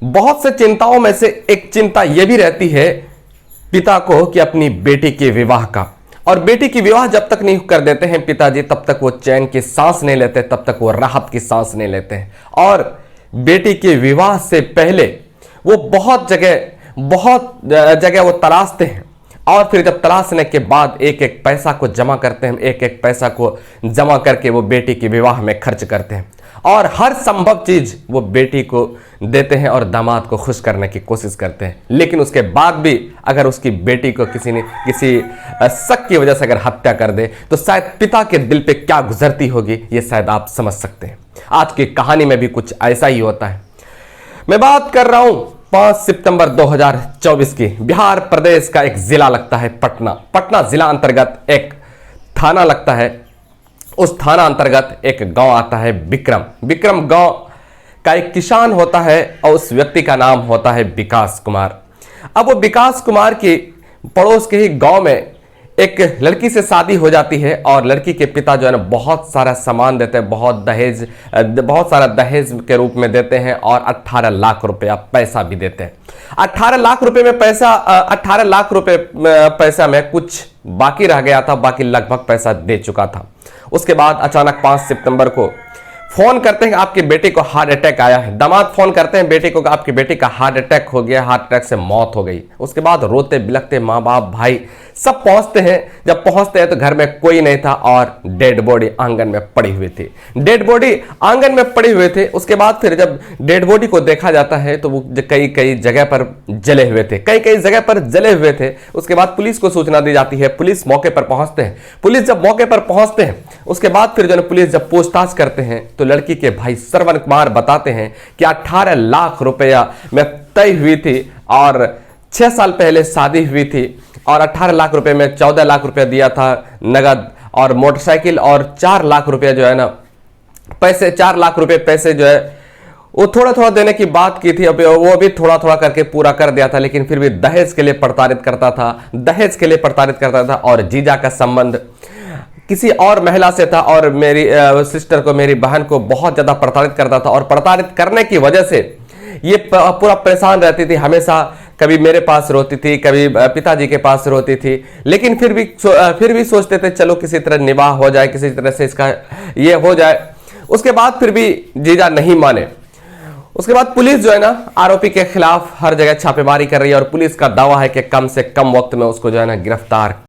बहुत से चिंताओं में से एक चिंता यह भी रहती है पिता को कि अपनी बेटी के विवाह का, और बेटी की विवाह जब तक नहीं कर देते हैं पिताजी तब तक वो चैन की सांस नहीं लेते, तब तक वो राहत की सांस नहीं लेते हैं। और बेटी के विवाह से पहले वो बहुत जगह वो तलाशते हैं, और फिर जब तलाशने के बाद एक एक पैसा को जमा करते हैं, एक एक पैसा को जमा करके वो बेटी के विवाह में खर्च करते हैं और हर संभव चीज वो बेटी को देते हैं और दामाद को खुश करने की कोशिश करते हैं। लेकिन उसके बाद भी अगर उसकी बेटी को किसी शक की वजह से अगर हत्या कर दे तो शायद पिता के दिल पे क्या गुजरती होगी, ये शायद आप समझ सकते हैं। आज की कहानी में भी कुछ ऐसा ही होता है। मैं बात कर रहा हूं 5 सितंबर 2024 की। बिहार प्रदेश का एक जिला लगता है पटना जिला अंतर्गत एक थाना लगता है। उस थाना अंतर्गत एक गांव आता है विक्रम गांव का एक किसान होता है और उस व्यक्ति का नाम होता है विकास कुमार। अब वो विकास कुमार की पड़ोस के ही गांव में एक लड़की से शादी हो जाती है और लड़की के पिता जो है ना बहुत सारा सामान देते हैं, बहुत सारा दहेज के रूप में देते हैं और 18 लाख रुपया पैसा भी देते हैं। 18 लाख रुपए में 18 लाख रुपए पैसा में कुछ बाकी रह गया था, बाकी लगभग पैसा दे चुका था। उसके बाद अचानक 5 सितंबर को फोन करते हैं आपकी बेटी को हार्ट अटैक आया है। दामाद फोन करते हैं बेटी को कि आपकी बेटी का हार्ट अटैक हो गया, हार्ट अटैक से मौत हो गई। उसके बाद रोते बिलखते माँ बाप भाई सब पहुंचते हैं। जब पहुंचते हैं तो घर में कोई नहीं था और डेड बॉडी आंगन में पड़ी हुई थी। उसके बाद फिर जब डेड बॉडी को देखा जाता है तो वो कई जगह पर जले हुए थे। उसके बाद पुलिस को सूचना दी जाती है। पुलिस मौके पर पहुंचते हैं। उसके बाद फिर जो पुलिस जब पूछताछ करते हैं तो लड़की के भाई श्रवण कुमार बताते हैं कि 18 लाख रुपया में तय हुई थी और 6 साल पहले शादी हुई थी और 18 लाख रुपए में 14 लाख रुपया दिया था नगद और मोटरसाइकिल और 4 लाख रुपया जो है ना पैसे 4 लाख रुपए पैसे जो है वो थोड़ा देने की बात की थी। अब वो भी थोड़ा करके पूरा कर दिया था, लेकिन फिर भी दहेज के लिए प्रताड़ित करता था और जीजा का संबंध किसी और महिला से था और मेरी सिस्टर को, मेरी बहन को बहुत ज्यादा प्रताड़ित करता था और प्रताड़ित करने की वजह से ये पूरा परेशान रहती थी। हमेशा कभी मेरे पास रोती थी, कभी पिताजी के पास रोती थी, लेकिन फिर भी सोचते थे चलो किसी तरह निवाह हो जाए, किसी तरह से इसका ये हो जाए। उसके बाद फिर भी जीजा नहीं माने। उसके बाद पुलिस जो है ना आरोपी के खिलाफ हर जगह छापेमारी कर रही है और पुलिस का दावा है कि कम से कम वक्त में उसको जो है ना गिरफ्तार